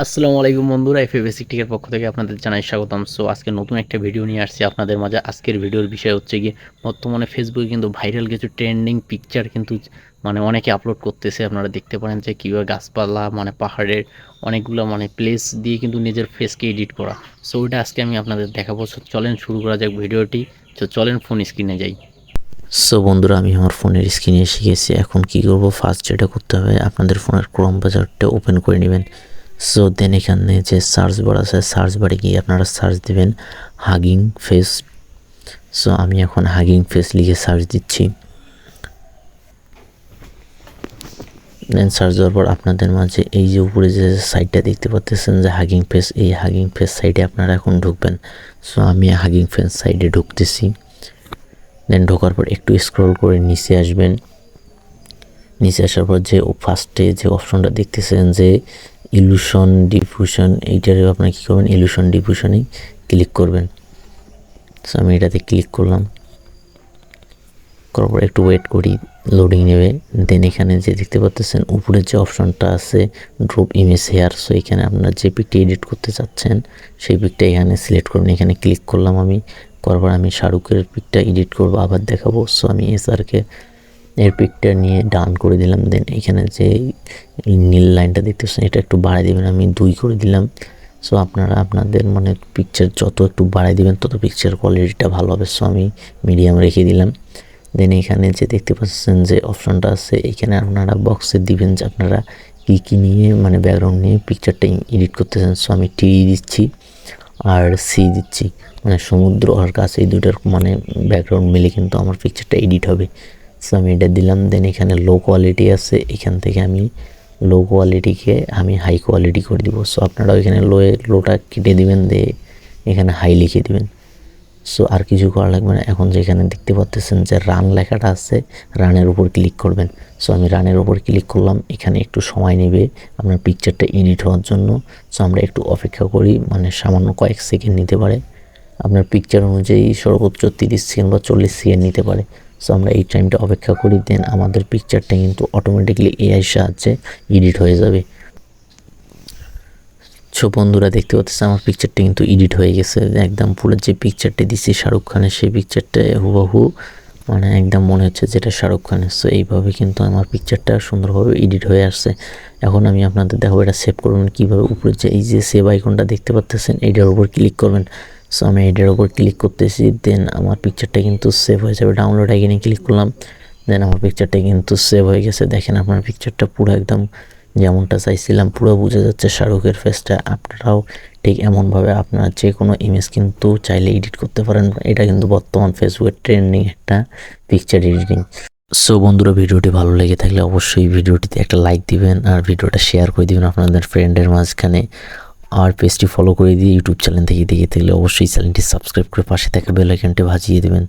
আসসালামু আলাইকুম বন্ধুরা, এফএ বেসিক টেকের পক্ষ থেকে আপনাদের জানাই স্বাগতম। সো আজকে নতুন একটা ভিডিও নিয়ে আসছি আপনাদের মাঝে। আজকের ভিডিওর বিষয় হচ্ছে গিয়ে বর্তমানে ফেসবুকে কিন্তু ভাইরাল কিছু ট্রেন্ডিং পিকচার কিন্তু অনেকে আপলোড করতেছে। আপনারা দেখতে পারেন যে কীভাবে গাছপালা পাহাড়ের অনেকগুলো প্লেস দিয়ে কিন্তু নিজের ফেসকে এডিট করা। সো ওইটা আজকে আমি আপনাদের দেখাবো। সো চলেন শুরু করা যাক ভিডিওটি। তো চলেন ফোন স্ক্রিনে যাই। সো বন্ধুরা, আমি আমার ফোনের স্ক্রিনে এসে গেছি। এখন কি করব, ফার্স্ট যেটা করতে হবে, আপনাদের ফোনের ক্রোম ব্রাউজারটা ওপেন করে নেবেন। সো দেন এখানে যে সার্চ বার আছে, সার্চ বারে গিয়ে আপনারা সার্চ দিবেন হাগিং ফেস। সো আমি এখন হাগিং ফেস লিখে সার্চ দিচ্ছি। দেন সার্চ দেওয়ার পর আপনাদের মাঝে এই যে উপরে যে সাইটটা দেখতে পাচ্ছেন যে হাগিং ফেস, এই হাগিং ফেস সাইটে আপনারা এখন ঢুকবেন। সো আমি হাগিং ফেস সাইটে ঢুকতেছি। দেন ঢোকার পর একটু স্ক্রল করে নিচে আসবেন। নিচে আসার পর যে ফার্স্টে যে অপশনটা দেখতেছেন যে ইলুশন ডিফিউশন, এইটারে আপনারা কী করবেন, ইলুশন ডিফিউশনেই ক্লিক করবেন। সো আমি এটাতে ক্লিক করলাম। করার পর একটু ওয়েট করি, লোডিং নেবে। দেন এখানে যে দেখতে পাচ্ছেন উপরে যে অপশনটা আছে ড্রপ ইমেজ হেয়ার, সো এখানে আপনারা যে পিকটা এডিট করতে চাচ্ছেন সেই পিকটা এখানে সিলেক্ট করবেন। এখানে ক্লিক করলাম আমি। করার পর আমি শাহরুখের পিকটা এডিট করবো, আবার দেখাবো। সো আমি এসআরকে এর পিকটা নিয়ে ডান করে দিলাম। দেন এখানে যে নীল লাইনটা দেখতেছেন এটা একটু বাড়াই দিবেন, আমি 2 করে দিলাম। সো আপনারা আপনাদের পিকচার যত একটু বাড়াই দিবেন তত পিকচার কোয়ালিটিটা ভালো হবে। সো আমি মিডিয়াম রেখে দিলাম। দেন এখানে যে দেখতে পাচ্ছেন যে অপশনটা আছে, এখানে আপনারা বক্সে দিবেন যে আপনারা কী নিয়ে ব্যাকগ্রাউন্ড নিয়ে পিকচারটা এডিট করতেছেন। সো আমি টি দিচ্ছি আর সি দিচ্ছি, সমুদ্র আর গাছ, এই দুটার ব্যাকগ্রাউন্ড মিলে কিন্তু আমার পিকচারটা এডিট হবে। সো আমি এটা দিলাম। দেন এখানে লো কোয়ালিটি আছে, এখান থেকে আমি লো কোয়ালিটিকে আমি হাই কোয়ালিটি করে দিব। সো আপনারা এখানে লোটা কেটে দিবেন, দিয়ে এখানে হাই লিখে দিবেন। সো আর কিছু করা লাগবে না। এখন যেখানে দেখতে পাচ্ছেন যে রান লেখাটা আছে, রানের উপর ক্লিক করবেন। সো আমি রানের উপর ক্লিক করলাম। এখানে একটু সময় নেবে আপনার পিকচারটা এডিট হওয়ার জন্য। সো আমরা একটু অপেক্ষা করি, সামান্য কয়েক সেকেন্ড নিতে পারে। আপনার পিকচার অনুযায়ী সর্বোচ্চ 30 সেকেন্ড বা 40 সেকেন্ড নিতে পারে। সো আমরা এই টাইমটা অপেক্ষা করি। দেন আমাদের পিকচারটা কিন্তু অটোমেটিকলি এআই সাহায্যে এডিট হয়ে যাবে। সো বন্ধুরা দেখতে পাচ্ছেন আমার পিকচারটা কিন্তু এডিট হয়ে গেছে। একদম পুরো যে পিকচারটা দিচ্ছি শাহরুখ খানের, সেই পিকচারটা হুবহু একদম মনে হচ্ছে যেটা শাহরুখ খানের। সো এইভাবে কিন্তু আমার পিকচারটা সুন্দরভাবে এডিট হয়ে আসছে। এখন আমি আপনাদের দেখাবো এটা সেভ করবেন কীভাবে। উপরে যে এই যে সেভ আইকনটা দেখতে পাচ্ছেন, এইটার উপর ক্লিক করবেন। সো আমি এইটার উপর ক্লিক করতেছি। দেন আমার পিকচারটা কিন্তু সেভ হয়ে যাবে। ডাউনলোড আইকনে ক্লিক করলাম। দেন আমার পিকচারটা কিন্তু সেভ হয়ে গেছে। দেখেন আপনার পিকচারটা পুরো একদম যেমনটা চাইছিলাম পুরো বোঝা যাচ্ছে শাহরুখের ফেসটা। আপনারাও ঠিক এমনভাবে আপনারা যে কোনো ইমেজ কিন্তু চাইলে এডিট করতে পারেন। এটা কিন্তু বর্তমান ফেসবুকের ট্রেন্ডিং একটা পিকচার এডিটিং। সো বন্ধুরা, ভিডিওটি ভালো লেগে থাকলে অবশ্যই ভিডিওটিতে একটা লাইক দিবেন আর ভিডিওটা শেয়ার করে দিবেন আপনাদের ফ্রেন্ডের মাঝখানে। আর পেজটি ফলো করে দিয়ে ইউটিউব চ্যানেল থেকে দেখে থাকলে অবশ্যই চ্যানেলটি সাবস্ক্রাইব করে পাশে থাকা বেল আইকনটি বাজিয়ে দেবেন।